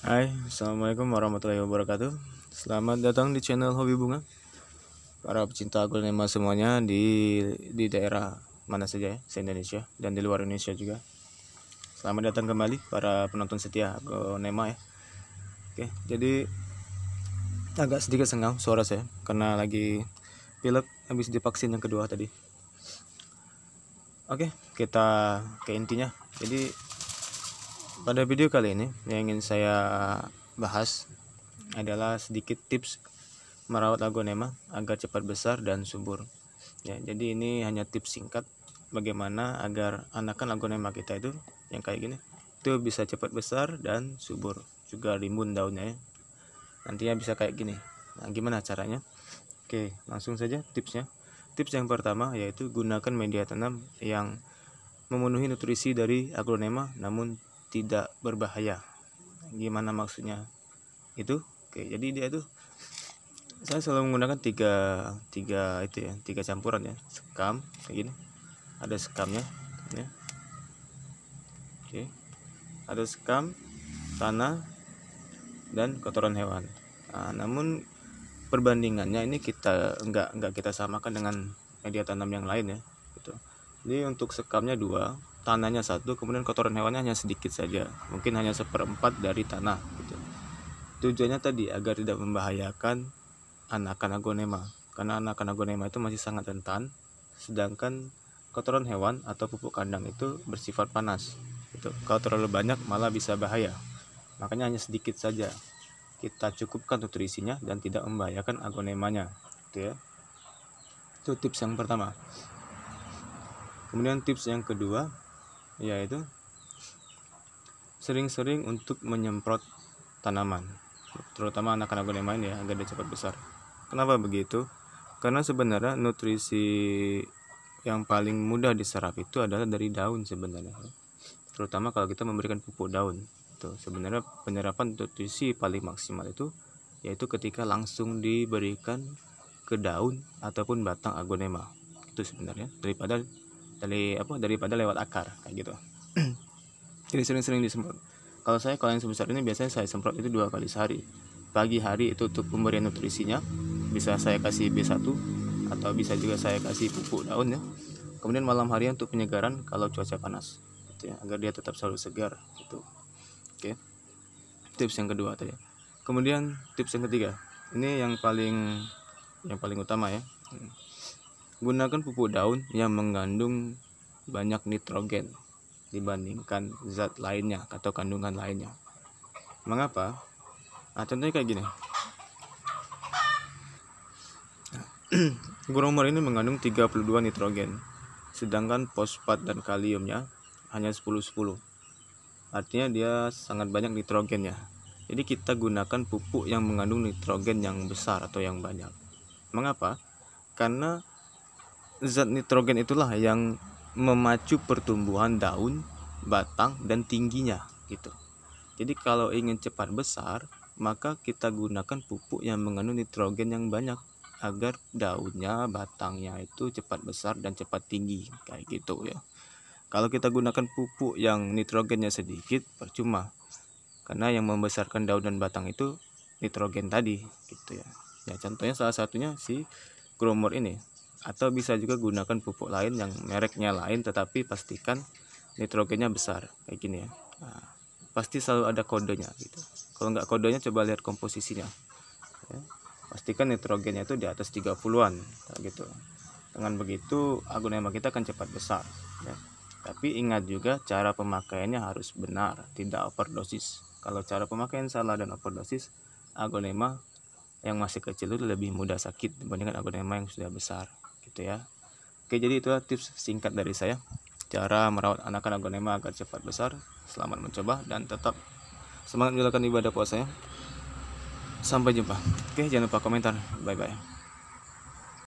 Hai, assalamualaikum warahmatullahi wabarakatuh. Selamat datang di channel Hobi Bunga. Para pecinta aglonema semuanya di daerah mana saja ya, se-Indonesia dan di luar Indonesia juga. Selamat datang kembali para penonton setia aglonema ya. Oke, jadi agak sedikit senggang suara saya karena lagi pilek habis divaksin yang kedua tadi. Oke, kita ke intinya. Jadi pada video kali ini yang ingin saya bahas adalah sedikit tips merawat aglonema agar cepat besar dan subur. Ya, jadi ini hanya tips singkat bagaimana agar anakan aglonema kita itu yang kayak gini itu bisa cepat besar dan subur, juga rimbun daunnya ya. Nantinya bisa kayak gini. Nah, gimana caranya? Oke, langsung saja tipsnya. Tips yang pertama yaitu gunakan media tanam yang memenuhi nutrisi dari aglonema namun tidak berbahaya. Gimana maksudnya itu? Oke, jadi dia itu saya selalu menggunakan tiga campuran ya. Sekam kayak gini, ada sekamnya ya. Oke, ada sekam, tanah, dan kotoran hewan. Nah, namun perbandingannya ini kita enggak kita samakan dengan media tanam yang lain ya gitu. Jadi untuk sekamnya 2, tanahnya 1, kemudian kotoran hewannya hanya sedikit saja, mungkin hanya 1/4 dari tanah gitu. Tujuannya tadi agar tidak membahayakan anakan aglonema, karena anakan aglonema itu masih sangat rentan, sedangkan kotoran hewan atau pupuk kandang itu bersifat panas gitu. Kalau terlalu banyak malah bisa bahaya, makanya hanya sedikit saja kita cukupkan nutrisinya dan tidak membahayakan aglonemanya gitu ya. Itu tips yang pertama. Kemudian tips yang kedua yaitu sering-sering untuk menyemprot tanaman, terutama anakan aglonema ini ya, agar dia cepat besar. Kenapa begitu? Karena sebenarnya nutrisi yang paling mudah diserap itu adalah dari daun sebenarnya, terutama kalau kita memberikan pupuk daun. Tuh, sebenarnya penyerapan nutrisi paling maksimal itu yaitu ketika langsung diberikan ke daun ataupun batang aglonema itu sebenarnya, daripada lewat akar kayak gitu. Jadi sering-sering disemprot. Kalau yang sebesar ini biasanya saya semprot itu 2 kali sehari. Pagi hari itu untuk pemberian nutrisinya, bisa saya kasih B1 atau bisa juga saya kasih pupuk daun ya. Kemudian malam hari untuk penyegaran kalau cuaca panas gitu ya, agar dia tetap selalu segar gitu. Oke. Tips yang kedua tadi. Kemudian tips yang ketiga. Ini yang paling utama ya. Gunakan pupuk daun yang mengandung banyak nitrogen dibandingkan zat lainnya atau kandungan lainnya. Mengapa? Nah, contohnya kayak gini. Gromor ini mengandung 32 nitrogen, sedangkan fosfat dan kaliumnya hanya 10-10. Artinya dia sangat banyak nitrogennya. Jadi kita gunakan pupuk yang mengandung nitrogen yang besar atau yang banyak. Mengapa? Karena zat nitrogen itulah yang memacu pertumbuhan daun, batang, dan tingginya gitu. Jadi kalau ingin cepat besar, maka kita gunakan pupuk yang mengandung nitrogen yang banyak agar daunnya, batangnya itu cepat besar dan cepat tinggi kayak gitu ya. Kalau kita gunakan pupuk yang nitrogennya sedikit, percuma, karena yang membesarkan daun dan batang itu nitrogen tadi gitu ya. Ya, contohnya salah satunya si Gromor ini. Atau bisa juga gunakan pupuk lain yang mereknya lain tetapi pastikan nitrogennya besar kayak gini ya. Nah, pasti selalu ada kodenya gitu. Kalau nggak kodenya, coba lihat komposisinya ya. Pastikan nitrogennya itu di atas 30-an kayak gitu. Dengan begitu aglonema kita akan cepat besar ya. Tapi ingat juga cara pemakaiannya harus benar, tidak overdosis. Kalau cara pemakaian salah dan overdosis, aglonema yang masih kecil itu lebih mudah sakit dibandingkan aglonema yang sudah besar gitu ya. Oke, jadi itulah tips singkat dari saya, cara merawat anakan aglonema agar cepat besar. Selamat mencoba dan tetap semangat menjalankan ibadah puasanya. Sampai jumpa. Oke, jangan lupa komentar. Bye bye.